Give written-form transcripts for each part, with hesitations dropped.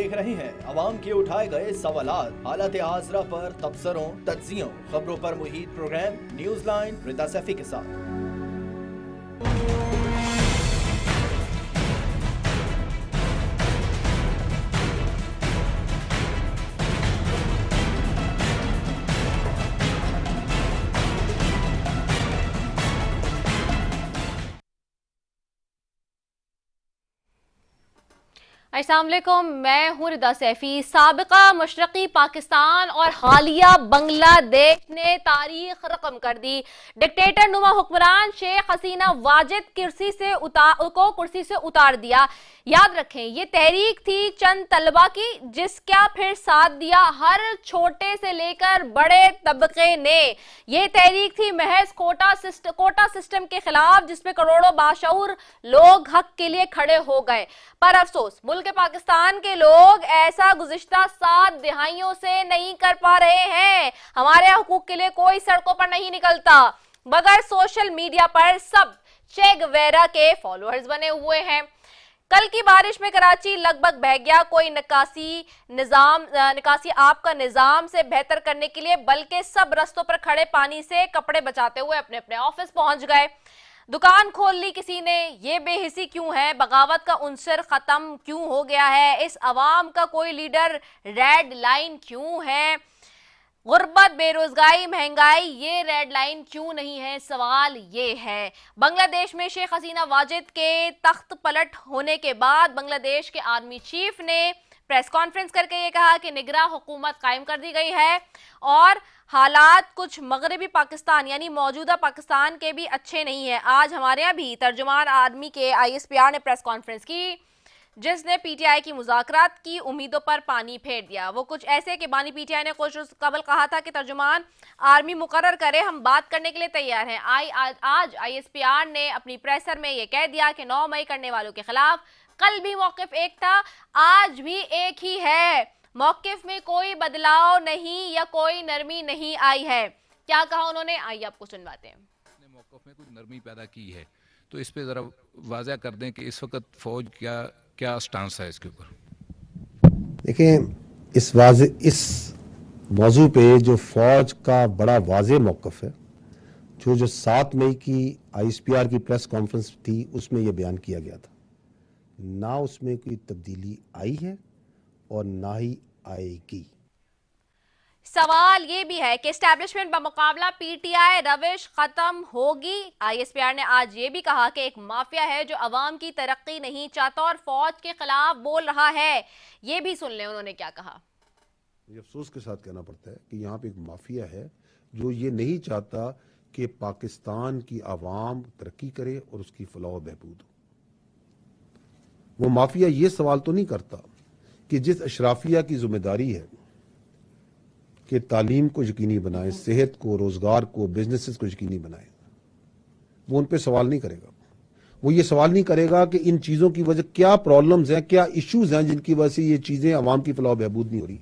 देख रहे हैं अवाम के उठाए गए सवालात, हालत हाजरा पर तबसरों, तज्जियों, खबरों पर मुहित प्रोग्राम न्यूज लाइन रिदा सैफी के साथ। अस्सलाम वालेकुम, मैं हूं रिदा सैफी। साबिका मशरकी पाकिस्तान और हालिया बांग्लादेश ने तारीख रकम कर दी। डिक्टेटर नुमा हुक्मरान शेख हसीना वाजिद कुर्सी से उतार दिया। याद रखें, ये तहरीक थी चंद तलबा की, जिसका फिर साथ दिया हर छोटे से लेकर बड़े तबके ने। ये तहरीक थी महज कोटा सिस्टम के खिलाफ, जिसमें करोड़ों बाशऊर लोग हक के लिए खड़े हो गए। पर अफसोस, मुल्क पाकिस्तान के लोग ऐसा गुज़िश्ता 7 दिहाइयों से नहीं कर पा रहे हैं। हमारे हुकूक के लिए कोई सड़कों पर नहीं निकलता, मगर सोशल मीडिया पर सब चे गुवेरा के फॉलोअर्स बने हुए हैं। कल की बारिश में कराची लगभग बह गया। कोई निकासी आपका निजाम से बेहतर करने के लिए, बल्कि सब रस्तों पर खड़े पानी से कपड़े बचाते हुए अपने अपने ऑफिस पहुंच गए। दुकान खोल ली किसी ने। ये बेहिसी क्यों है? बगावत का उनसर खत्म क्यों हो गया है? इस अवाम का कोई लीडर रेड लाइन क्यों है? गुर्बत, बेरोजगारी, महंगाई, ये रेड लाइन क्यों नहीं है? सवाल ये है। बांग्लादेश में शेख हसीना वाजिद के तख्त पलट होने के बाद बांग्लादेश के आर्मी चीफ ने प्रेस कॉन्फ्रेंस करके ये कहा कि निगरां हुकूमत कायम कर दी गई है और हालात कुछ मगरबी पाकिस्तान यानी मौजूदा पाकिस्तान के भी अच्छे नहीं है। आज हमारे यहाँ भी तर्जुमान आर्मी के ISPR ने प्रेस कॉन्फ्रेंस की, जिसने PTI की मुज़ाकरात की उम्मीदों पर पानी फेर दिया। वो कुछ ऐसे कि बानी PTI ने कुछ कबल कहा था कि तर्जुमान आर्मी मुकर्रर करे, हम बात करने के लिए तैयार हैं। आज ISPR ने अपनी प्रेसर में ये कह दिया कि 9 मई करने वालों के खिलाफ कल भी मौकिफ एक था, आज भी एक ही है। मौकिफ में कोई बदलाव नहीं या कोई नरमी नहीं आई है। क्या कहा उन्होंने, आइए आपको सुनवाते हैं। मौकिफ में कुछ नरमी पैदा की है, तो इस पे जरा वाज़ा कर दें कि इस वक्त फौज क्या स्टांस है इसके ऊपर। देखिए, इस मौजू पे जो फौज का बड़ा वाज़े मौक़िफ़ है, जो 7 मई की ISPR की प्रेस कॉन्फ्रेंस थी, उसमें यह बयान किया गया था। ना उसमें कोई तब्दीली आई है और ना ही आएगी। सवाल ये भी है कि एस्टैब्लिशमेंट बमुकाबला PTI रविश खत्म होगी। ISPR ने आज ये भी कहा कि एक माफिया है जो अवाम की तरक्की नहीं चाहता और फौज के खिलाफ बोल रहा है। ये भी सुन ले उन्होंने क्या कहा। मुझे अफसोस के साथ कहना पड़ता है कि यहाँ पे एक माफिया है जो ये नहीं चाहता कि पाकिस्तान की आवाम तरक्की करे और उसकी फलाह बहबूद हो। वो माफिया ये सवाल तो नहीं करता कि जिस अशराफिया की जिम्मेदारी है कि तालीम को यकीनी बनाए, सेहत को, रोजगार को, बिजनेसेस को यकीनी बनाए, वो उन पे सवाल नहीं करेगा। वो ये सवाल नहीं करेगा कि इन चीजों की वजह क्या प्रॉब्लम्स हैं, क्या इश्यूज हैं जिनकी वजह से ये चीजें आवाम की फलाह बहबूद नहीं हो रही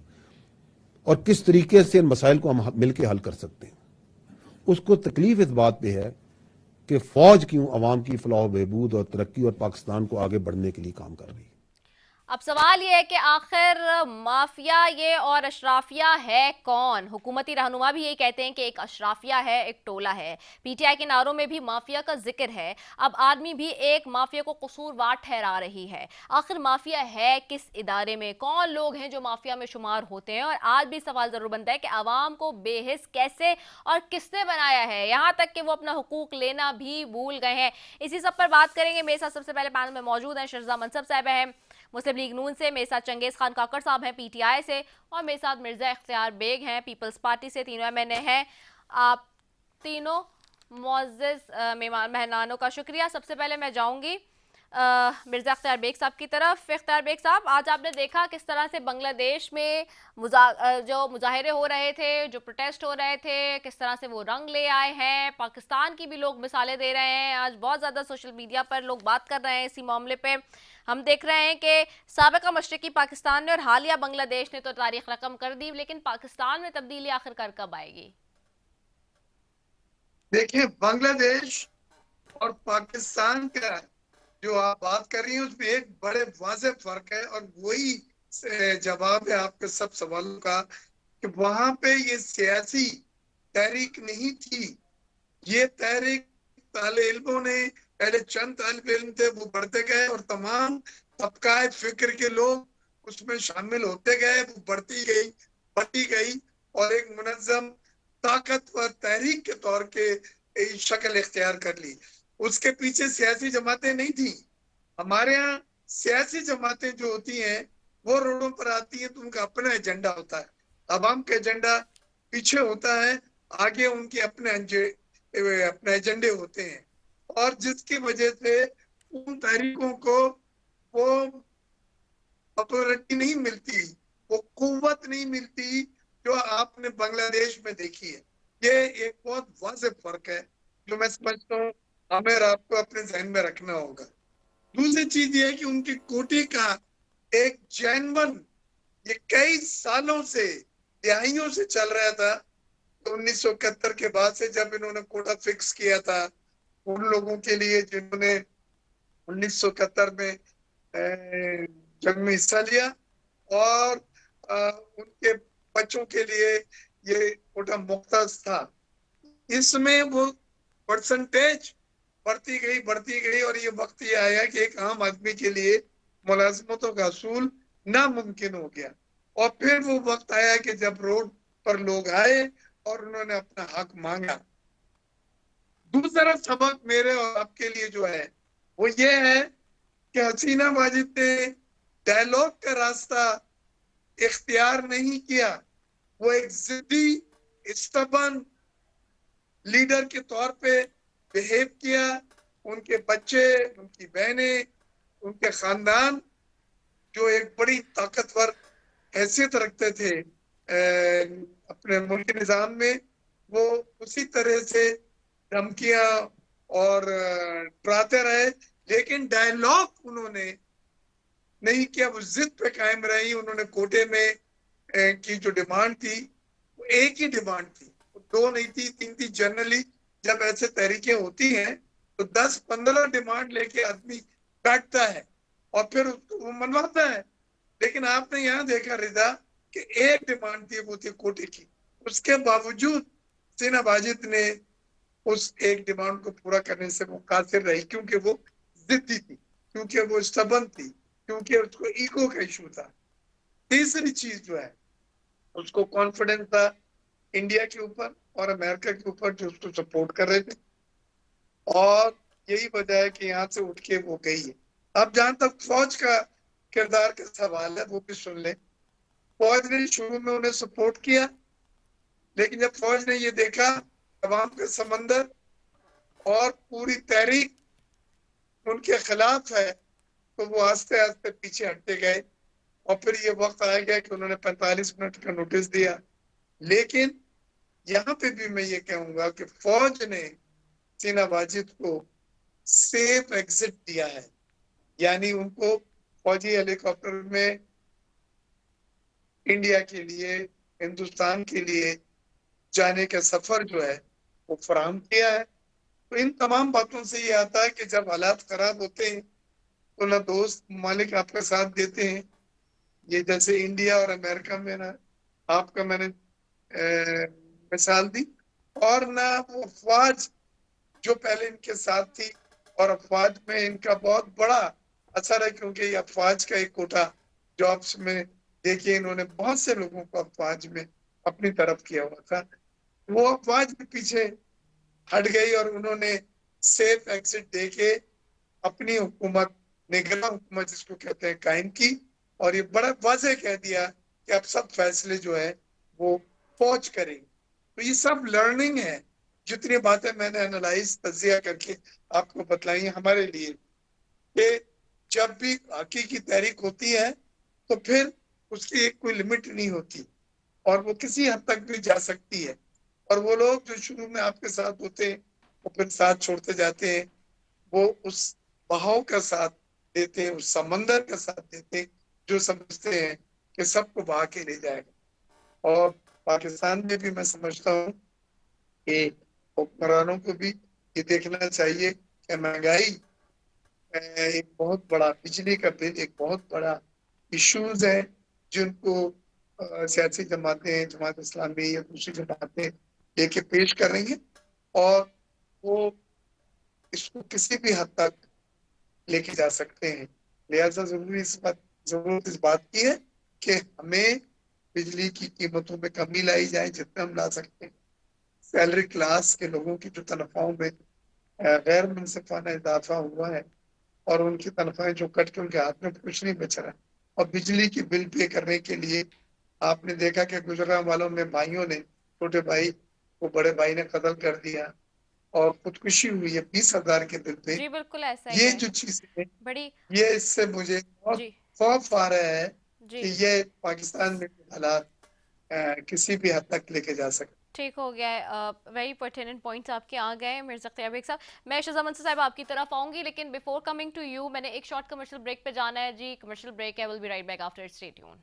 और किस तरीके से इन मसाइल को हम मिलकर हल कर सकते हैं। उसको तकलीफ इस बात पे है कि फौज क्यों अवाम की फलाह बहबूद और तरक्की और पाकिस्तान को आगे बढ़ने के लिए काम कर रही है। अब सवाल ये है कि आखिर माफिया ये और अशराफिया है कौन? हुकूमती रहनुमा भी यही कहते हैं कि एक अशराफिया है, एक टोला है। PTI के नारों में भी माफिया का जिक्र है। अब आर्मी भी एक माफिया को कसूरवार ठहरा रही है। आखिर माफिया है किस इदारे में? कौन लोग हैं जो माफिया में शुमार होते हैं? और आज भी सवाल जरूर बनता है कि आवाम को बेहिस कैसे और किसने बनाया है, यहाँ तक कि वो अपना हुकूक लेना भी भूल गए हैं। इसी सब पर बात करेंगे। मेरे साथ सबसे पहले पैनल में मौजूद हैं शिरजा मनसब साहब हैं मुस्लिम लीग नून से, मेरे साथ चंगेज खान काकड़ साहब हैं PTI से, और मेरे साथ मिर्जा इख्तियार बेग हैं पीपल्स पार्टी से। तीनों MNA हैं। आप तीनों मुअज़्ज़ज़ मेहमानों का शुक्रिया। सबसे पहले मैं जाऊंगी मिर्जा इख्तियार बेग साहब की तरफ। इख्तियार बेग साहब, आज आपने देखा किस तरह से बांग्लादेश में जो मुजाहिरे हो रहे थे, जो प्रोटेस्ट हो रहे थे, किस तरह से वो रंग ले आए हैं। पाकिस्तान की भी लोग मिसालें दे रहे हैं। आज बहुत ज़्यादा सोशल मीडिया पर लोग बात कर रहे हैं इसी मामले पे। हम देख रहे हैं कि साबिका मशरकी पाकिस्तान ने और हालिया बांग्लादेश ने तो तारीख रकम कर दी, लेकिन पाकिस्तान में तब्दीली आखिरकार कब आएगी? देखिए, बांग्लादेश और पाकिस्तान का जो आप बात कर रही हैं उसमें एक बड़े वाज़ेह फर्क है, और वही जवाब है आपके सब सवालों का कि वहां पे ये सियासी तहरीक नहीं थी। ये तहरीक ताले इल्मों ने, पहले चंद तालिब इल्म थे, वो बढ़ते गए और तमाम तबका फिक्र के लोग उसमें शामिल होते गए, वो बढ़ती गई और एक मुनज्जम ताकतवर तहरीक के तौर के शक्ल इख्तियार कर ली। उसके पीछे सियासी जमातें नहीं थी। हमारे यहाँ सियासी जमातें जो होती हैं वो रोडों पर आती हैं तो उनका अपना एजेंडा होता है, अवाम का एजेंडा पीछे होता है, आगे उनके अपने एजेंडे होते हैं। और जिसकी वजह से उन तहरीकों को वो पॉपुलरिटी नहीं मिलती, वो कुव्वत नहीं मिलती जो आपने बांग्लादेश में देखी है। ये एक बहुत वाज़ेह फर्क है जो मैं समझता हूँ हमें और आपको अपने जहन में रखना होगा। दूसरी चीज ये है कि उनकी कोटे का एक जैनवन ये कई सालों से, दिहाइयों से चल रहा था। तो 1971 के बाद से जब इन्होंने कोटा फिक्स किया था उन लोगों के लिए जिन्होंने 1971 में जंग में हिस्सा लिया और उनके बच्चों के लिए ये कोटा मुख्तस था। इसमें वो परसेंटेज बढ़ती गई और ये वक्त ये आया कि एक आम आदमी के लिए मुलाजमतों का असूल नामुमकिन हो गया। और फिर वो वक्त आया कि जब रोड पर लोग आए और उन्होंने अपना हक मांगा। दूसरा सबक मेरे और आपके लिए जो है वो ये है कि हसीना वाजिद ने डायलॉग का रास्ता इख्तियार नहीं किया। वो एक जिद्दी स्टबन लीडर के तौर पे बिहेव किया। उनके बच्चे, उनकी बहनें, उनके खानदान जो एक बड़ी ताकतवर हैसियत रखते थे अपने मुल्क निजाम में, वो उसी तरह से धमकियां और डराते रहे, लेकिन डायलॉग उन्होंने नहीं किया। वो जिद पे कायम रही। उन्होंने कोटे में की जो डिमांड थी वो एक ही डिमांड थी, दो नहीं थी, तीन थी। जनरली जब ऐसे तहरीकें होती हैं तो 10-15 डिमांड लेके आदमी बैठता है और फिर उसको वो मनवाता है। लेकिन आपने यहाँ देखा रिदा कि एक डिमांड थी, वो थी कोटे की। उसके बावजूद हसीना वाजिद ने उस एक डिमांड को पूरा करने से वो कासिर रही, क्योंकि वो जिद्दी थी, क्योंकि वो स्टबन थी, क्योंकि उसको ईगो का इशू था। तीसरी चीज जो है उसको कॉन्फिडेंस था इंडिया के ऊपर और अमेरिका के ऊपर जो उसको सपोर्ट कर रहे थे। और यही वजह है कि यहाँ से उठ के वो गई है। अब जहां तक फौज का किरदार का सवाल है वो भी सुन ले। फौज ने शुरू में उन्हें सपोर्ट किया, लेकिन जब फौज ने ये देखा अवाम का समंदर और पूरी तहरीक उनके खिलाफ है तो वो आस्ते आस्ते पीछे हटते गए। और फिर ये वक्त आ गया कि उन्होंने 45 मिनट का नोटिस दिया। लेकिन यहाँ पे भी मैं ये कहूंगा कि फौज ने हसीना वाजिद को सेफ एग्जिट दिया है, यानी उनको फौजी हेलीकॉप्टर में इंडिया के लिए, हिंदुस्तान के लिए जाने का सफर जो है वो फराहम किया है। तो इन तमाम बातों से ये आता है कि जब हालात खराब होते हैं तो ना दोस्त ममालिक आपका साथ देते हैं, ये जैसे इंडिया और अमेरिका में ना आपका मैंने मिसाल दी, और ना वो अफवाज जो पहले इनके साथ थी। और अफवाज में इनका बहुत बड़ा असर है, क्योंकि ये अफवाज का एक कोटा जॉब्स में देखिए इन्होंने बहुत से लोगों को अफवाज में अपनी तरफ किया हुआ था। वो अफवाज भी पीछे हट गई और उन्होंने सेफ एग्जिट देके अपनी हुकूमत, निगरान हुकूमत जिसको कहते हैं, कायम की। और ये बड़ा वाज़ेह कह दिया कि अब सब फैसले जो है वो फौज करेगी। तो ये सब लर्निंग है। जितनी बातें मैंने एनालाइज तजिया करके आपको बतलाई हमारे लिए कि जब भी हकीकी तहरीक होती है तो फिर उसकी एक कोई लिमिट नहीं होती और वो किसी हद तक भी जा सकती है। और वो लोग जो शुरू में आपके साथ होते हैं वो फिर साथ छोड़ते जाते हैं, वो उस बहाव का साथ देते हैं, उस समंदर का साथ देते हैं जो समझते हैं कि सबको बहा के ले जाएगा। और पाकिस्तान में भी मैं समझता हूँ कि हुक्मरानों को भी ये देखना चाहिए कि महंगाई एक बहुत बड़ा, बिजली का बिल एक बहुत बड़ा इश्यूज है जिनको सियासी जमातें, जमात इस्लामी या दूसरी जमातें लेके पेश कर रही हैं, और वो इसको किसी भी हद तक लेके जा सकते हैं। लिहाजा जरूरत इस बात की है कि हमें बिजली की कीमतों में कमी लाई जाए जितना हम ला सकते हैं। सैलरी क्लास के लोगों की जो तनख्वाहों में गैर मुनसिफाना इजाफा हुआ है और उनकी तनख्वाहें जो कट के उनके हाथ में कुछ नहीं बच रहा है, और बिजली की बिल पे करने के लिए आपने देखा कि गुजरात वालों में भाइयों ने, छोटे भाई को बड़े भाई ने कत्ल कर दिया और खुदकुशी हुई है 20,000 के बिल पे। जी बिल्कुल ऐसा ही ये है। जो चीजें, बड़ी ये इससे मुझे बहुत जी खौफ आ रहा है जी कि ये पाकिस्तान में हालात किसी भी हद तक लेके जा सकते। ठीक हो गया है। वेरी पर्टिनेंट पॉइंट्स आपके आ गए हैं मिर्ज़ा अख्तर बेग साहब। मैं शहज़ाद मंसूर साहब आपकी तरफ आऊंगी, लेकिन बिफोर कमिंग टू यू मैंने एक शॉर्ट कमर्शियल ब्रेक पे जाना है जी। कमर्शियल ब्रेक है, will be right back after it, stay tuned.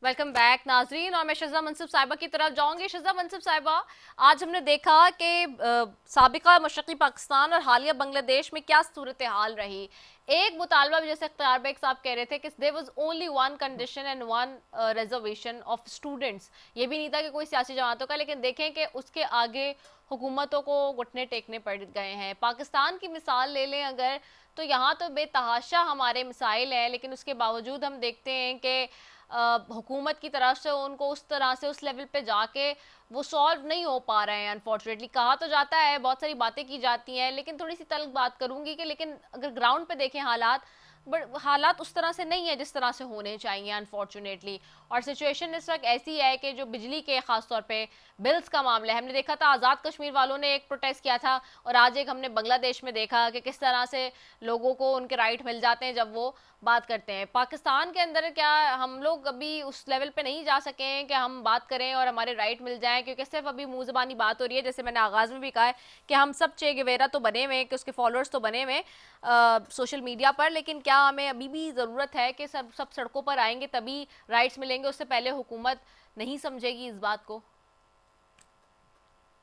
Welcome back नाजरीन, और मैं शहज़ाद मंसूर साहिबा की तरफ जाऊंगी। शहज़ाद मंसूर साहिबा, आज हमने देखा कि साबिका मशरक़ी पाकिस्तान और हालिया बांग्लादेश में क्या सूरत हाल रही। एक मुतालबा भी, जैसे अख्तर बेग साहब कह रहे थे, कि there was only one condition and one reservation of students. ये भी नहीं था कि कोई सियासी जमातों का, लेकिन देखें कि उसके आगे हुकूमतों को घुटने टेकने पड़ गए हैं। पाकिस्तान की मिसाल ले लें अगर, तो यहाँ तो बेतहाशा हमारे मिसाइल हैं, लेकिन उसके बावजूद हम देखते हैं कि हुकूमत की तरफ से उनको उस तरह से उस लेवल पे जाके वो सॉल्व नहीं हो पा रहे हैं। अनफॉर्चुनेटली कहा तो जाता है, बहुत सारी बातें की जाती हैं, लेकिन थोड़ी सी तल्ख बात करूंगी कि लेकिन अगर ग्राउंड पे देखें हालात, बट हालात उस तरह से नहीं है जिस तरह से होने चाहिए अनफॉर्चुनेटली। और सिचुएशन इस वक्त ऐसी है कि जो बिजली के खास तौर पे बिल्स का मामला है, हमने देखा था आज़ाद कश्मीर वालों ने एक प्रोटेस्ट किया था, और आज एक हमने बांग्लादेश में देखा कि किस तरह से लोगों को उनके राइट मिल जाते हैं जब वो बात करते हैं। पाकिस्तान के अंदर क्या हम लोग अभी उस लेवल पे नहीं जा सके हैं कि हम बात करें और हमारे राइट मिल जाएं, क्योंकि सिर्फ अभी मुंह ज़बानी बात हो रही है। जैसे मैंने आगाज़ में भी कहा है कि हम सब चे गेवेरा तो बने हुए, कि उसके फॉलोअर्स तो बने हुए सोशल मीडिया पर, लेकिन क्या हमें अभी भी ज़रूरत है कि सब सड़कों पर आएंगे तभी राइट्स मिलेंगे? उससे पहले हुकूमत नहीं समझेगी इस बात को?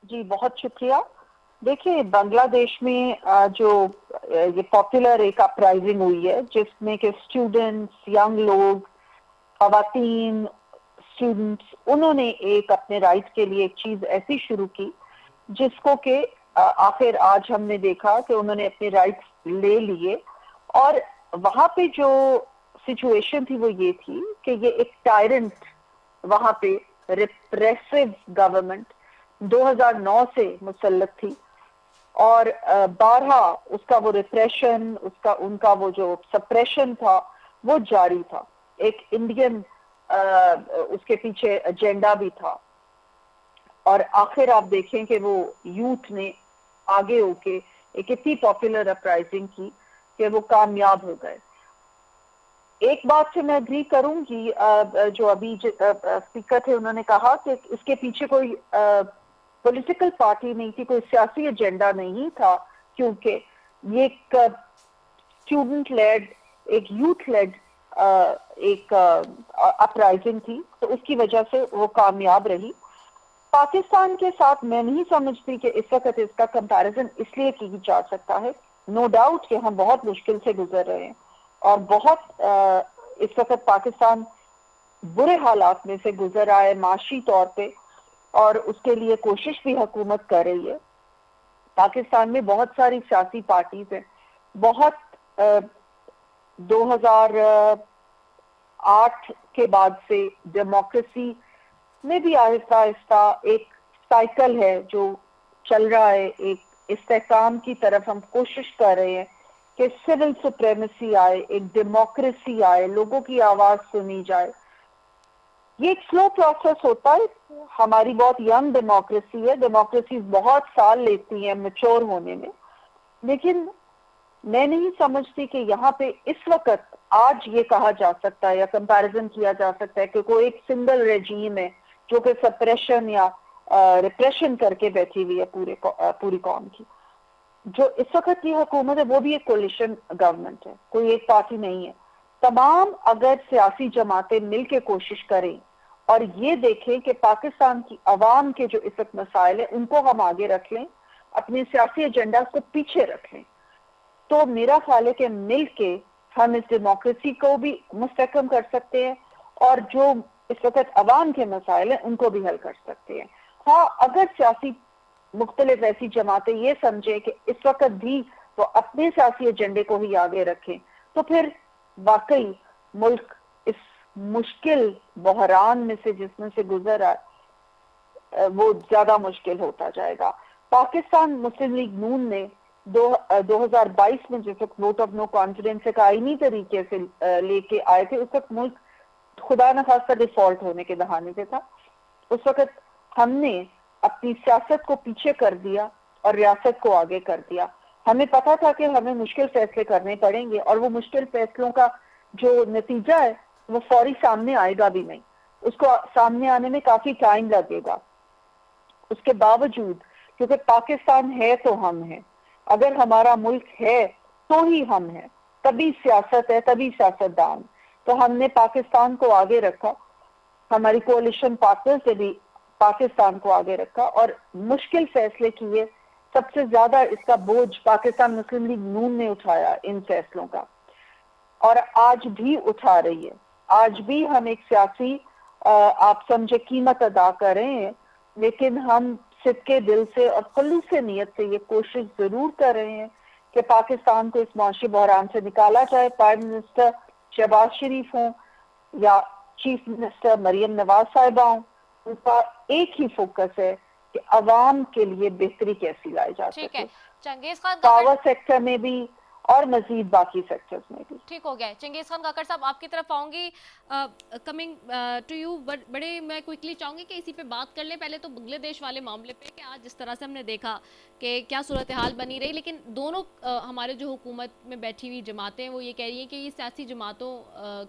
जी बहुत शुक्रिया। देखिए, बांग्लादेश में जो ये पॉपुलर एक अपराइजिंग हुई है जिसमें कि स्टूडेंट्स, यंग लोग, खवातीन, स्टूडेंट्स, उन्होंने एक अपने राइट के लिए एक चीज ऐसी शुरू की जिसको कि आखिर आज हमने देखा कि उन्होंने अपने राइट्स ले लिए। और वहां पे जो सिचुएशन थी वो ये थी कि ये एक टायरेंट, वहां पे रिप्रेसिव गवर्नमेंट 2009 से मुसल्लत थी, और बारहा उसका वो रिप्रेशन, उनका वो जो सप्रेशन था वो जारी था। एक इंडियन उसके पीछे एजेंडा भी था, और आखिर आप देखें कि वो यूथ ने आगे होके एक इतनी पॉपुलर अपराइजिंग की कि वो कामयाब हो गए। एक बात से मैं अग्री करूंगी, जो अभी स्पीकर थे उन्होंने कहा कि इसके पीछे कोई पॉलिटिकल पार्टी नहीं थी, कोई सियासी एजेंडा नहीं था, क्योंकि ये एक स्टूडेंट लेड, एक यूथ लेड एक अपराइजिंग थी, तो उसकी वजह से वो कामयाब रही। पाकिस्तान के साथ मैं नहीं समझती कि इस वक्त इसका कंपैरिजन इसलिए की जा सकता है। नो डाउट कि हम बहुत मुश्किल से गुजर रहे हैं और बहुत इस वक्त पाकिस्तान बुरे हालात में से गुजर रहा है माशी तौर पे, और उसके लिए कोशिश भी हुकूमत कर रही है। पाकिस्तान में बहुत सारी सियासी पार्टीज हैं, बहुत 2008 के बाद से डेमोक्रेसी में भी आहिस्ता आहिस्ता एक साइकिल है जो चल रहा है, एक इस्तेहकाम की तरफ हम कोशिश कर रहे हैं कि सिविल सुप्रीमेसी आए, एक डेमोक्रेसी आए, लोगों की आवाज सुनी जाए। ये एक स्लो प्रोसेस होता है, हमारी बहुत यंग डेमोक्रेसी है, डेमोक्रेसी बहुत साल लेती है मैच्योर होने में, लेकिन मैं नहीं समझती कि यहाँ पे इस वक्त आज ये कहा जा सकता है या कंपैरिजन किया जा सकता है कि कोई एक सिंगल रेजीम है जो कि सप्रेशन या रिप्रेशन करके बैठी हुई है पूरी कौम की। जो इस वक्त की हुकूमत है वो भी एक कोलिशन गवर्नमेंट है, कोई एक पार्टी नहीं है। तमाम अगर सियासी जमातें मिलकर कोशिश करें और ये देखें कि पाकिस्तान की अवाम के जो इस वक्त मसाइल है उनको हम आगे रख लें, अपने सियासी एजेंडा को पीछे रखें, तो मेरा ख्याल है कि मिलके हम इस डेमोक्रेसी को भी मुस्तहकम कर सकते हैं और जो इस वक्त अवाम के मसाइल हैं उनको भी हल कर सकते हैं। हाँ, अगर सियासी मुख्तलिफ ऐसी जमातें ये समझे कि इस वक्त भी वो अपने सियासी एजेंडे को ही आगे रखें, तो फिर वाकई मुल्क इस मुश्किल बहरान में से जिसमें से गुजर रहा है वो ज्यादा मुश्किल होता जाएगा। पाकिस्तान मुस्लिम लीग नून ने 2022 में जिस वक्त वोट ऑफ नो कॉन्फिडेंस एक आईनी तरीके से लेके आए थे, उस वक्त मुल्क खुदा न खास्ता डिफॉल्ट होने के दहाने पे था। उस वक्त हमने अपनी सियासत को पीछे कर दिया और रियासत को आगे कर दिया। हमें पता था कि हमें मुश्किल फैसले करने पड़ेंगे और वो मुश्किल फैसलों का जो नतीजा है वो फौरी सामने आएगा भी नहीं, उसको सामने आने में काफी टाइम लगेगा। उसके बावजूद, क्योंकि पाकिस्तान है तो हम हैं, अगर हमारा मुल्क है तो ही हम हैं, तभी सियासत है, तभी सियासतदान। तो हमने पाकिस्तान को आगे रखा, हमारी कोalition पार्टनर्स ने भी पाकिस्तान को आगे रखा और मुश्किल फैसले किए। सबसे ज्यादा इसका बोझ पाकिस्तान मुस्लिम लीग नून ने उठाया इन फैसलों का, और आज भी उठा रही है। आज भी हम एक सियासी आप समझे कीमत अदा कर रहे हैं, लेकिन हम सिद्के दिल से और खुलूस नीयत से ये कोशिश जरूर कर रहे हैं कि पाकिस्तान को इस मुआशी बहरान से निकाला जाए। प्राइम मिनिस्टर शहबाज शरीफ हों या चीफ मिनिस्टर मरियम नवाज साहिबा हों, उनका एक ही फोकस है कि अवाम के लिए बेहतरी कैसी लाई जा सके, चंगेज खान पावर सेक्टर में भी और मजीद बाकी सेक्टर्स में भी। ठीक हो गया। चंगेज खान काकड़ साहब, आपकी तरफ आऊंगी, कमिंग टू यू, बड़े मैं क्विकली चाहूंगी कि इसी पे बात कर लें। पहले तो बांग्लादेश वाले मामले पे कि आज जिस तरह से हमने देखा कि क्या सूरत हाल बनी रही, लेकिन दोनों हमारे जो हुकूमत में बैठी हुई जमातें हैं वो ये कह रही हैं कि ये सियासी जमातों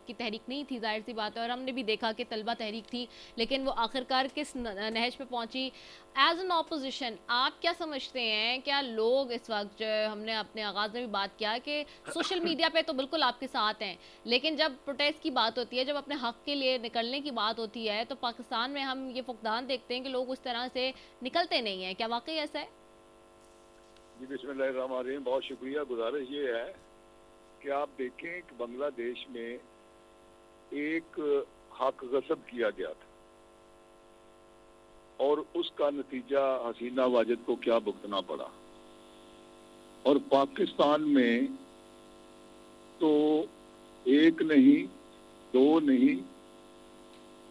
की तहरीक नहीं थी, जाहिर सी बात है, और हमने भी देखा कि तलबा तहरीक थी, लेकिन वो आखिरकार किस नहज पे पहुंची। एज एन ऑपोजिशन आप क्या समझते हैं, क्या लोग इस वक्त, जो हमने अपने आगाज़ में भी बात किया कि सोशल मीडिया पे तो बिल्कुल आपके साथ हैं, लेकिन जब प्रोटेस्ट की बात होती है, जब अपने हक के लिए निकलने की बात होती है, तो पाकिस्तान में हम ये फुकदान देखते हैं कि लोग उस तरह से निकलते नहीं हैं। क्या वाकई ऐसा है? जी बिस्मिल्लाहिर्रहमानिर्रहीम, बहुत शुक्रिया। गुजारिश ये है कि आप देखें कि बांग्लादेश में एक हक गस्ब किया गया था और उसका नतीजा हसीना वाजिद को क्या भुगतना पड़ा, और पाकिस्तान में तो एक नहीं, दो नहीं,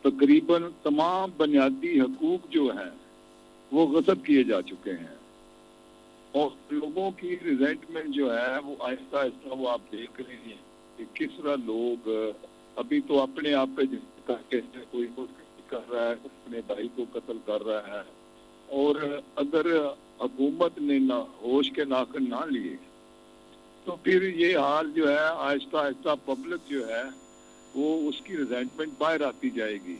तकरीबन तमाम बुनियादी हकूक जो हैं वो गस्ब किए जा चुके हैं, और लोगों की रिजेंटमेंट जो है वो आहिस्ता आहिस्ता वो आप देख रहे हैं कि किस तरह लोग अभी तो अपने आप पे कोई कर रहा है, अपने भाई को कत्ल कर रहा है, और अगर हुकूमत ने ना होश के नाखन ना लिए तो फिर ये हाल जो है आहिस्ता आहिस्ता पब्लिक जो है वो उसकी रिजेंटमेंट बाहर आती जाएगी।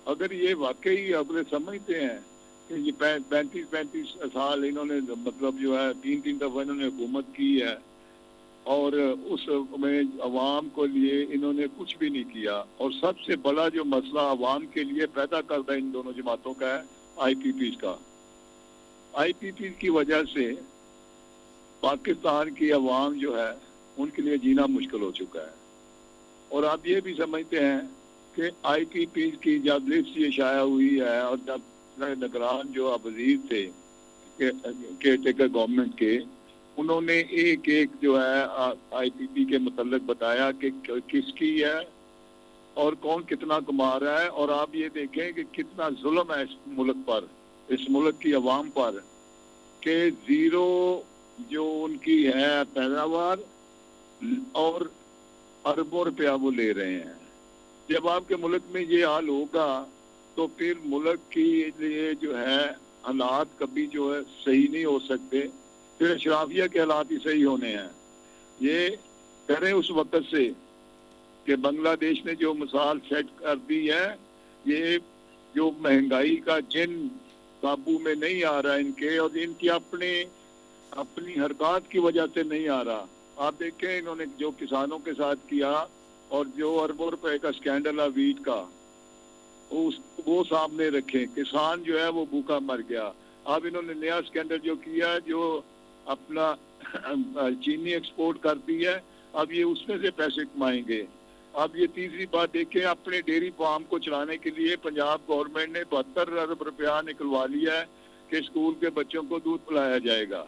अगर ये वाकई अगले समझते हैं कि ये 35 साल इन्होंने मतलब जो है 3 दफा इन्होंने हुकूमत की है और उसमें अवाम को लिए इन्होंने कुछ भी नहीं किया, और सबसे बड़ा जो मसला अवाम के लिए पैदा करता इन दोनों जमातों का है IPPs का। IPPs की वजह से पाकिस्तान की अवाम जो है उनके लिए जीना मुश्किल हो चुका है, और आप ये भी समझते हैं कि IPPs की जब लिस्ट ये शाया हुई है और जब निगरान जो वजीर थे केयर टेकर गवर्नमेंट के, उन्होंने एक एक जो है IPP के मतलब बताया कि किसकी है और कौन कितना कमा रहा है, और आप ये देखें कि कितना जुल्म है इस मुल्क पर, इस मुल्क की अवाम पर, कि जीरो जो उनकी है पैदावार और अरबों रुपया वो ले रहे हैं। जब आपके मुल्क में ये हाल होगा तो फिर मुल्क के लिए जो है हालात कभी जो है सही नहीं हो सकते, फिर अशराफिया के हालात ही सही होने हैं। ये करें उस वक्त से कि बांग्लादेश ने जो मिसाल सेट कर दी है, ये जो महंगाई का जिन काबू में नहीं आ रहा इनके, और इनकी अपनी हरकत की वजह से नहीं आ रहा। आप देखें इन्होंने जो किसानों के साथ किया, और जो अरबों रुपए का स्कैंडल है वीट का, वो सामने रखें। किसान जो है वो भूखा मर गया, अब इन्होंने नया स्कैंडल जो किया, जो अपना चीनी एक्सपोर्ट करती है, अब ये उसमें से पैसे कमाएंगे। अब ये तीसरी बात देखें, अपने डेयरी फार्म को चलाने के लिए पंजाब गवर्नमेंट ने 72 अरब रुपया निकलवा लिया है कि स्कूल के बच्चों को दूध पिलाया जाएगा।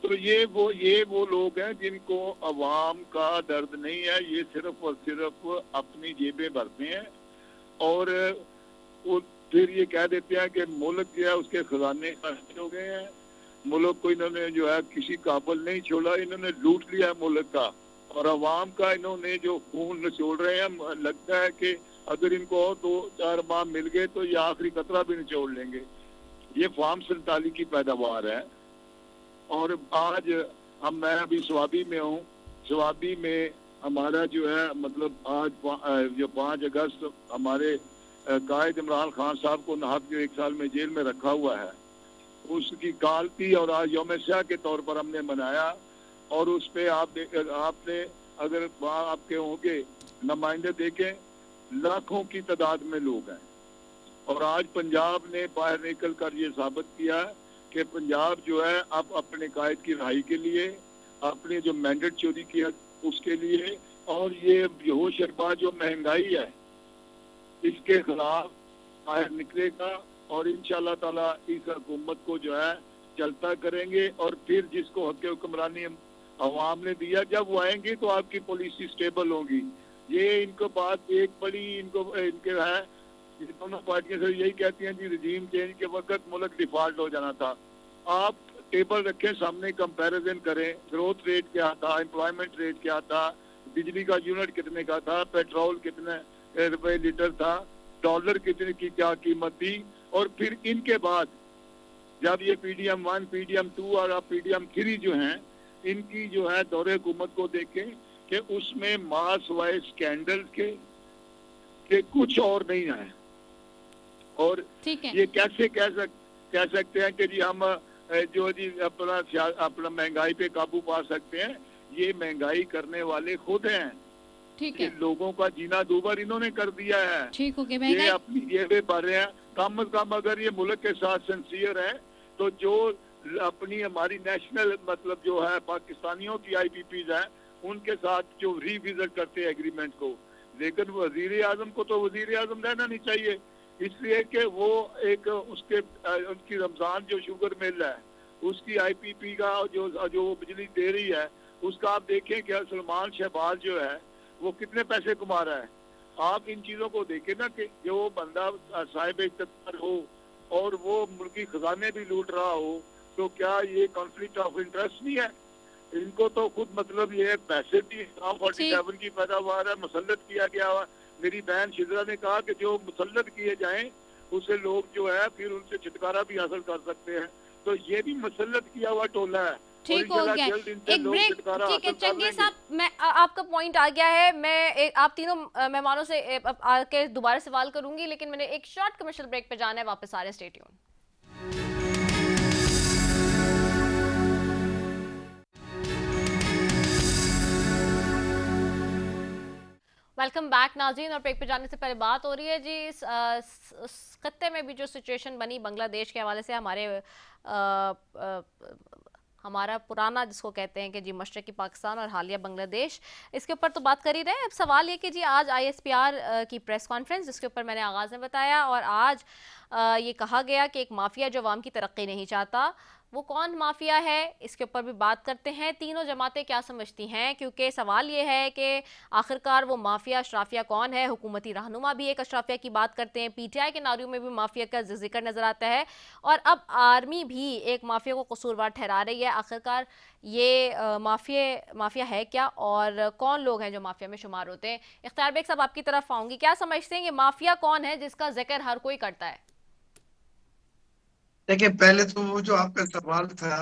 तो ये वो लोग हैं जिनको अवाम का दर्द नहीं है, ये सिर्फ और सिर्फ अपनी जेबें भरते हैं और वो फिर ये कह देते हैं कि मुल्क जो है उसके खजाने खाली हो गए हैं, मुल्क को इन्होंने जो है किसी काबल नहीं छोड़ा, इन्होंने लूट लिया मुल्क का और अवाम का इन्होंने जो खून निचोड़ रहे हैं। लगता है कि अगर इनको और 2-4 माह मिल गए तो ये आखिरी कतरा भी निचोड़ लेंगे। ये फार्म 47 की पैदावार है और आज मैं अभी स्वाबी में हूँ। स्वाबी में हमारा जो है मतलब आज जो 5 अगस्त हमारे कायद इमरान खान साहब को नहाब के 1 साल में जेल में रखा हुआ है, उसकी काल थी और आज यौम शाह के तौर पर हमने मनाया। और उस पे आपने अगर वहाँ आपके होंगे नुमाइंदे देखें, लाखों की तादाद में लोग हैं। और आज पंजाब ने बाहर निकल कर ये साबित किया कि पंजाब जो है अब अपने कायद की रहाई के लिए, अपने जो मैंडेट चोरी किया उसके लिए, और ये बेहोश शर्मा जो महंगाई है इसके खिलाफ बाहर निकलेगा और इंशाल्लाह ताला इस हुकूमत को जो है चलता करेंगे। और फिर जिसको हक हुक्मरानी अवाम ने दिया, जब वो आएंगे तो आपकी पॉलिसी स्टेबल होगी। ये इनको बात एक बड़ी इनके है, दोनों पार्टियां से यही कहती हैं जी रिजीम चेंज के वक्त मुल्क डिफॉल्ट हो जाना था। आप टेबल रखें सामने, कंपैरिजन करें, ग्रोथ रेट क्या था, एम्प्लॉयमेंट रेट क्या था, बिजली का यूनिट कितने का था, पेट्रोल कितने रुपए लीटर था, डॉलर कितने की क्या कीमत थी। और फिर इनके बाद जब ये PDM 1, PDM 2 और PDM 3 जो हैं, इनकी जो है दौरे हुकूमत को देखें कि उसमें मास वाइज स्कैंडल के कुछ और नहीं है। और ये कैसे कह सकते हैं कि जी हम जो जी अपना महंगाई पे काबू पा सकते हैं। ये महंगाई करने वाले खुद हैं। ठीक है, लोगों का जीना दूभर इन्होंने कर दिया है। ठीक हो गया, ये अपनी जेबें भर रहे हैं। कम से कम अगर ये मुल्क के साथ सिंसियर है तो जो अपनी हमारी नेशनल मतलब जो है पाकिस्तानियों की IPPs है उनके साथ जो रिविजिट करते हैं एग्रीमेंट को, लेकिन वजीर आजम को तो वजीर आजम रहना नहीं चाहिए, इसलिए कि वो एक उनकी रमजान जो शुगर मिल है उसकी IPP का जो बिजली दे रही है उसका आप देखें कि सलमान शहबाज जो है वो कितने पैसे कमा रहा है। आप इन चीजों को देखें ना कि जो बंदा साहिब इख्तियार हो और वो मुल्की खजाने भी लूट रहा हो, तो क्या ये कॉन्फ्लिक्ट ऑफ इंटरेस्ट नहीं है? इनको तो खुद मतलब ये पैसे भी 47 की पैदावार है, मुसल्लत किया गया हुआ। मेरी बहन शिजरा ने कहा कि जो मुसल्लत किए जाएं उसे लोग जो है फिर उनसे छुटकारा भी हासिल कर सकते हैं। तो ये भी मुसल्लत किया हुआ टोला है। ठीक हो गया, एक ब्रेक। ठीक है चंगे साहब, मैं आपका पॉइंट आ गया है। मैं आप तीनों मेहमानों से आके दोबारा सवाल करूंगी, लेकिन मैंने एक शॉर्ट कमर्शियल ब्रेक पे जाना है। वापस आ रहे, स्टे ट्यून। वेलकम बैक नाज़रीन। और ब्रेक पे जाने से पहले बात हो रही है जी इस खत्ते में भी जो सिचुएशन बनी बांग्लादेश के हवाले से, हमारा पुराना जिसको कहते हैं कि जी मशरकी पाकिस्तान और हालिया बांग्लादेश, इसके ऊपर तो बात कर ही रहे। अब सवाल ये कि जी आज ISPR की प्रेस कॉन्फ्रेंस जिसके ऊपर मैंने आगाज़ में बताया, और आज ये कहा गया कि एक माफिया जो अवाम की तरक्की नहीं चाहता, वो कौन माफिया है, इसके ऊपर भी बात करते हैं। तीनों जमातें क्या समझती हैं, क्योंकि सवाल ये है कि आखिरकार वो माफिया अशराफिया कौन है। हुकूमती रहनुमा भी एक अशराफिया की बात करते हैं, PTI के नारों में भी माफिया का जिक्र नजर आता है, और अब आर्मी भी एक माफिया को कसूरवार ठहरा रही है। आखिरकार ये माफिया है क्या, और कौन लोग हैं जो माफिया में शुमार होते हैं? इख्तियार बेग साहब आपकी तरफ आऊंगी, क्या समझते हैं ये माफिया कौन है जिसका जिक्र हर कोई करता है? देखिए, पहले तो वो जो आपका सवाल था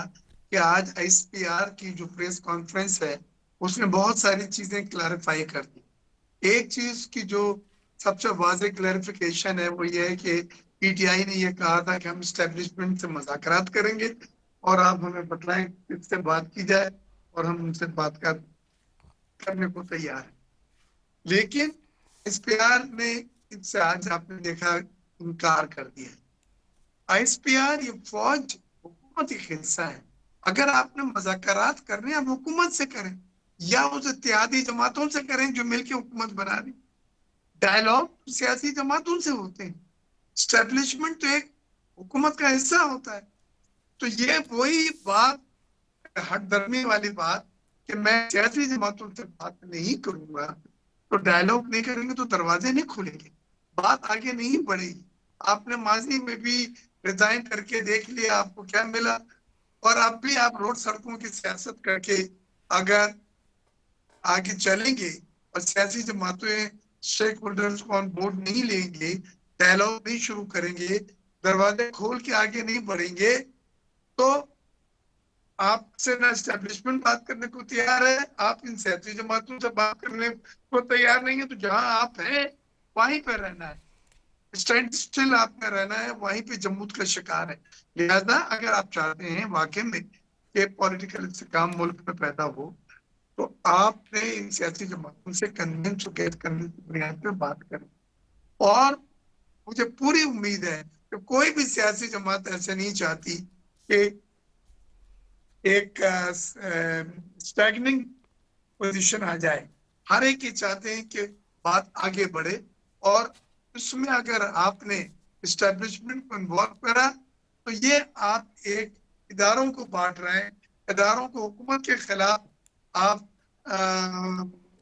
कि आज ISPR की जो प्रेस कॉन्फ्रेंस है उसने बहुत सारी चीजें क्लैरिफाई कर दी। एक चीज की जो सबसे वाज़ेह क्लैरिफिकेशन है वो ये है कि PTI ने ये कहा था कि हम एस्टेब्लिशमेंट से मुज़ाकरात करेंगे और आप हमें बतलाएं किससे बात की जाए और हम उनसे बात करने को तैयार हैं। लेकिन ISPR ने इससे आज आपने देखा इनकार कर दिया। ISPR ये फौज हुकूमत एक हिस्सा है। अगर आपने मुज़ाकरात करने आप हुकूमत से करें या उस इत्तेहादी जमातों से करें जो मिलकर हुकूमत बना रही। डायलॉग सियासी जमातों से होते हैं, स्टैब्लिशमेंट तो एक हुकूमत का हिस्सा होता है। तो ये वही बात, हटदर्मी वाली बात कि मैं सियासी जमातों से बात नहीं करूंगा, तो डायलॉग नहीं करेंगे तो दरवाजे नहीं खुलेंगे, बात आगे नहीं बढ़ेगी। आपने माजी में भी रिजाइन करके देख लिया, आपको क्या मिला। और अब भी आप रोड सड़कों की सियासत करके अगर आगे चलेंगे और सियासी जमातें स्टेक होल्डर्स को ऑन बोर्ड नहीं लेंगे, डायलॉग नहीं शुरू करेंगे, दरवाजे खोल के आगे नहीं बढ़ेंगे, तो आपसे ना एस्टेब्लिशमेंट बात करने को तैयार है, आप इन सियासी जमातों से बात करने को तैयार नहीं है। तो जहां आप हैं वहीं पर रहना है, स्टैंड स्टिल आपने रहना है, वहीं पे जम्मू का शिकार है। लिहाजा अगर आप चाहते हैं वाकई में कि पॉलिटिकल इस्तेकाम मुल्क में पैदा हो, तो आपने इन सियासी जमातों से कन्विंस करने की बुनियाद पर बात करें। और मुझे पूरी उम्मीद है कि कोई भी सियासी जमात ऐसे नहीं चाहती कि एक स्टैग्निंग पोजीशन आ जाए। हर एक ये चाहते हैं कि बात आगे बढ़े, और उसमें अगर आपने इस्टेब्लिशमेंट को इन्वॉल्व करा तो ये आप एक इदारों को बांट रहे हैं, इदारों को हुकूमत के खिलाफ आप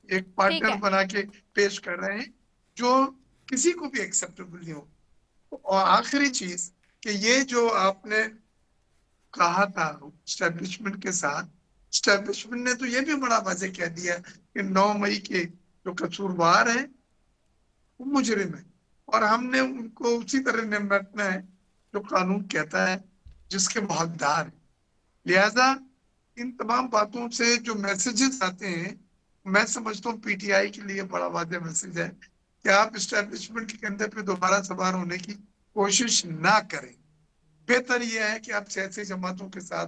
एक पार्टनर बना के पेश कर रहे हैं जो किसी को भी एक्सेप्टेबल नहीं हो। और आखिरी चीज कि ये जो आपने कहा था स्टैब्लिशमेंट के साथ, स्टैब्लिशमेंट ने तो ये भी बड़ा वाजे कह दिया कि 9 मई के जो कसूरवार हैं वो मुजरिम है, और हमने उनको उसी तरह निपटना है जो कानून कहता है, जिसके वो हकदार है। लिहाजा इन तमाम बातों से जो मैसेजेस आते हैं, मैं समझता हूँ पीटीआई के लिए बड़ा वादे मैसेज है कि आप इस्टेब्लिशमेंट के कंधे पे दोबारा सवार होने की कोशिश ना करें। बेहतर यह है कि आप सियासी जमातों के साथ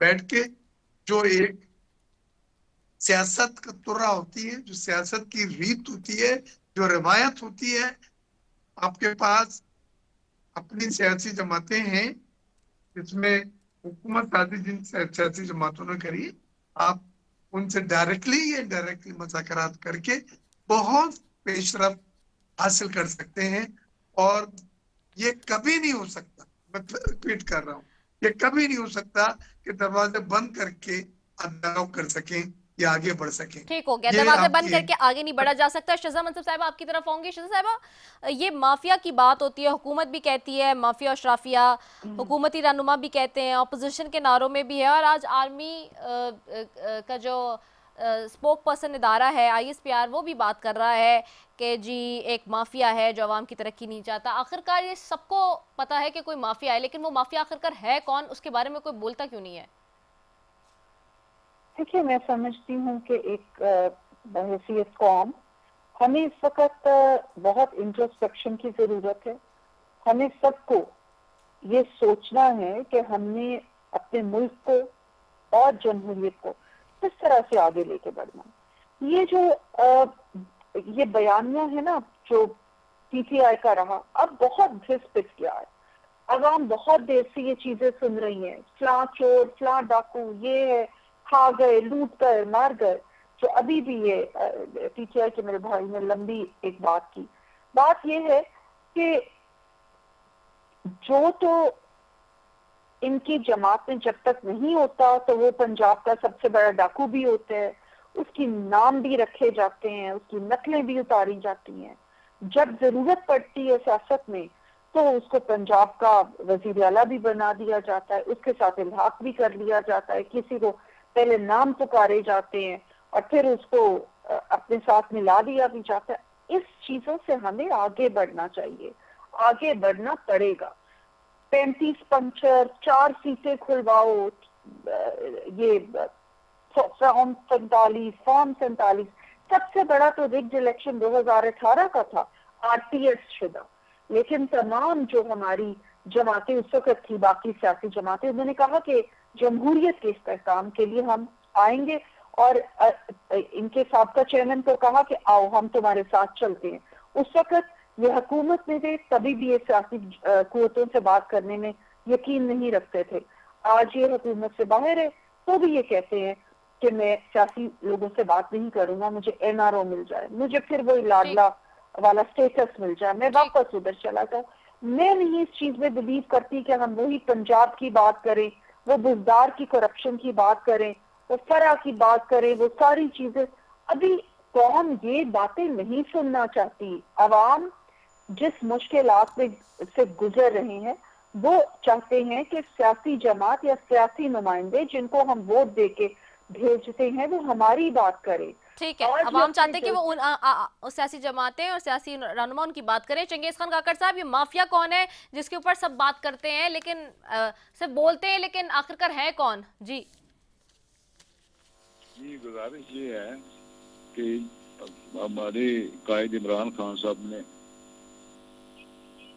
बैठ के जो एक सियासत का तुर्रा होती है, जो सियासत की रीत होती है, जो रिवायत होती है, आपके पास अपनी सियासी जमातें हैं जिसमें हुकूमत साथी जिन सियासी जमातों ने करी, आप उनसे डायरेक्टली या इनडायरेक्टली मुज़ाकरात करके बहुत पेशरफ्त हासिल कर सकते हैं। और ये कभी नहीं हो सकता, मैं रिपीट कर रहा हूँ, ये कभी नहीं हो सकता कि दरवाजे बंद करके आप डायलॉग कर सकें या आगे बढ़ सकें। ठीक हो गया, दरवाजे बंद करके आगे नहीं बढ़ा जा सकता। शहज़ा मंसूर साहब आपकी तरफ होंगे। शहज़ा साहब, ये माफिया की बात होती है, हुकूमत भी कहती है माफिया अशराफिया, हुकूमती रहनुमा भी कहते हैं, अपोजिशन के नारों में भी है, और आज आर्मी का जो स्पोक पर्सन इदारा है ISPR वो भी बात कर रहा है कि जी एक माफिया है जो अवाम की तरक्की नहीं चाहता। आखिरकार ये सबको पता है कि कोई माफिया है, लेकिन वो माफिया आखिरकार है कौन, उसके बारे में कोई बोलता क्यों नहीं है? देखिए, मैं समझती हूँ कि एक बहैसियत कौम हमें इस वक्त बहुत इंट्रोस्पेक्शन की जरूरत है। हमें सबको ये सोचना है कि हमने अपने मुल्क को और जमहूरियत को किस तरह से आगे लेके बढ़ना। ये जो ये बयानिया है ना जो PTI का रहा, अब बहुत घिस पिस गया है। अवाम बहुत देर से ये चीजें सुन रही हैं, फलां चोर फलां डाकू ये है, खा गए लूट गए मार गए। जो अभी भी ये PTI के मेरे भाई ने लंबी एक बात की, बात ये है कि जो तो इनकी जमात में जब तक नहीं होता तो वो पंजाब का सबसे बड़ा डाकू भी होता है, उसकी नाम भी रखे जाते हैं, उसकी नकलें भी उतारी जाती हैं। जब जरूरत पड़ती है सियासत में तो उसको पंजाब का वजीर आला भी बना दिया जाता है, उसके साथ इल्हाक भी कर लिया जाता है, किसी को पहले नाम पुकारे जाते हैं और फिर उसको अपने साथ मिला दिया भी जाता है। इस चीजों से हमें आगे बढ़ना चाहिए, आगे बढ़ना पड़ेगा। 35 पंचर, 4 सीटें खुलवाओ, ये फॉर्म 47, सबसे बड़ा तो रिग्ड इलेक्शन 2018 का था, RTS शुदा। लेकिन तमाम जो हमारी जमातें उस वक्त थी, बाकी सियासी जमातें, उन्होंने कहा कि जमहूरियत के इस्तेहकाम के लिए हम आएंगे, और इनके साबका चेयरमैन को कहा कि आओ हम तुम्हारे साथ चलते हैं। उस वक्त ये हुकूमत में थे, तभी भी ये सियासी कुव्वतों से बात करने में यकीन नहीं रखते थे। आज ये हुकूमत से बाहर है तो भी ये कहते हैं कि मैं सियासी लोगों से बात नहीं करूंगा, मुझे NRO मिल जाए, मुझे फिर वही लाडला वाला स्टेटस मिल जाए, मैं वापस उधर चला जाऊं। मैं नहीं इस चीज में बिलीव करती कि हम वही पंजाब की बात करें, वो बुजदार की करप्शन की बात करें, वो फरा की बात करें, वो सारी चीजें। अभी कौम ये बातें नहीं सुनना चाहती। अवाम जिस मुश्किलात में से गुजर रहे हैं वो चाहते हैं कि सियासी जमात या सियासी नुमाइंदे जिनको हम वोट दे के भेजते हैं वो हमारी बात करें। ठीक है, अब हम चाहते हैं कि वो उन सियासी जमातें और सियासी रहनुमा उनकी बात करें। चंगेज खान काकड़ साहब, ये माफिया कौन है जिसके ऊपर सब बात करते हैं लेकिन सिर्फ बोलते हैं, लेकिन आखिरकार है कौन? जी गुजारिश ये है कि हमारे कायद इमरान खान साहब ने,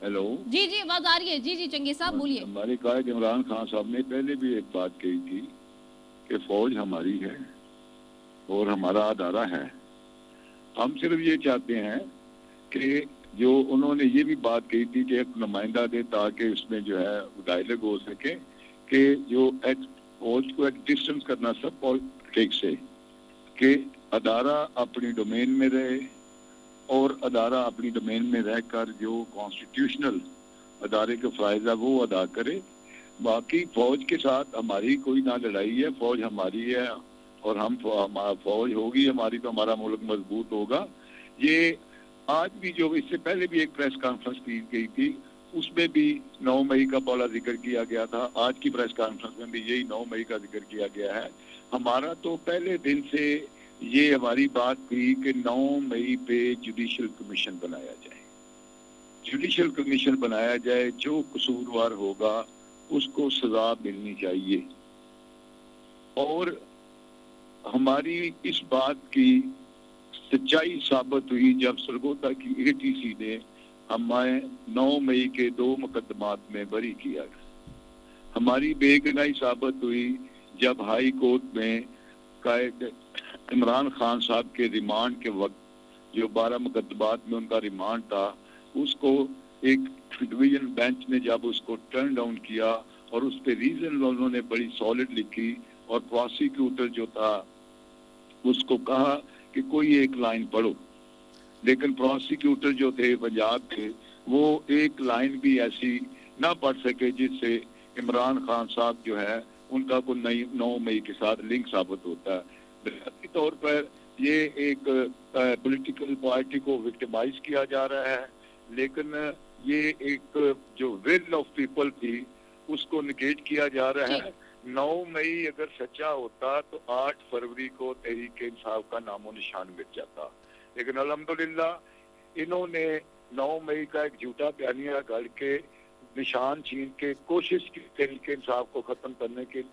हेलो जी जी आवाज आ रही है, जी जी चंगेज साहब बोलिए। हमारे कायद इमरान खान साहब ने पहले भी एक बात कही थी कि फौज हमारी है और हमारा अदारा है। हम सिर्फ ये चाहते हैं कि जो उन्होंने ये भी बात कही थी कि एक नुमाइंदा दे ताकि उसमें जो है डायलॉग हो सके कि जो फौज को एक डिस्टेंस करना सब पॉलिटिक्स से, कि अदारा अपनी डोमेन में रहे और अदारा अपनी डोमेन में रहकर जो कॉन्स्टिट्यूशनल अदारे के फ़राइज़ है वो अदा करे। बाकी फौज के साथ हमारी कोई ना लड़ाई है, फौज हमारी है और हम फौज होगी हमारी तो हमारा मुल्क मजबूत होगा। ये आज भी जो इससे पहले भी एक प्रेस कॉन्फ्रेंस की गई थी उसमें भी 9 मई का पहला जिक्र किया गया था, आज की प्रेस कॉन्फ्रेंस में भी यही 9 मई का जिक्र किया गया है। हमारा तो पहले दिन से ये हमारी बात थी कि 9 मई पे जुडिशल कमीशन बनाया जाए, जुडिशल कमीशन बनाया जाए, जो कसूरवार होगा उसको सजा मिलनी चाहिए। और हमारी इस बात की सच्चाई साबित हुई जब सरगोदा की ATC ने हमें 9 मई के 2 मुकदमात में बरी किया। हमारी बेगुनाही साबित हुई जब हाई कोर्ट में कायद इमरान खान साहब के रिमांड के वक्त जो 12 मुकदमात में उनका रिमांड था उसको एक डिवीजन बेंच ने जब उसको टर्न डाउन किया और उस पर रीजन उन्होंने बड़ी सॉलिड लिखी और प्रोसिक्यूटर जो था उसको कहा कि कोई एक लाइन पढ़ो, लेकिन प्रोसिक्यूटर जो थे पंजाब के वो एक लाइन भी ऐसी ना पढ़ सके जिससे इमरान खान साहब जो है उनका कोई 9 मई के साथ लिंक साबित होता है। बुनियादी तौर पर ये एक पॉलिटिकल पार्टी को विक्टिमाइज किया जा रहा है, लेकिन ये एक जो विल ऑफ पीपल थी उसको निगेट किया जा रहा है। 9 मई अगर सच्चा होता तो 8 फरवरी को तहरीक इंसाफ का नामो निशान मिट जाता, लेकिन अल्हम्दुलिल्लाह इन्होंने 9 मई का एक झूठा बयानिया गढ़ के निशान छीन के कोशिश की तहरीक इंसाफ को खत्म करने की,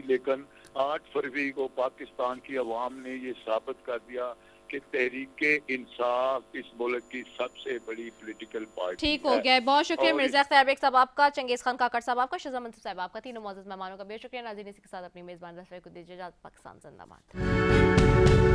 लेकिन 8 फरवरी को पाकिस्तान की अवाम ने ये साबित कर दिया कि तहरीक इंसाफ इस मुल्क की सबसे बड़ी पॉलिटिकल पार्टी ठीक हो गया। बहुत शुक्रिया मिर्जा खैर बेग साहब आपका, चंगेज खान काकड़ साहब आपका, शहजाद मंसूर साहब आपका, तीनों मौजूद मेहमानों का बेशुक्रिया। नाज़रीन इसी के साथ अपनी मेजबान रफ़ी को दीजिए इजाज़त। पाकिस्तान जिंदाबाद।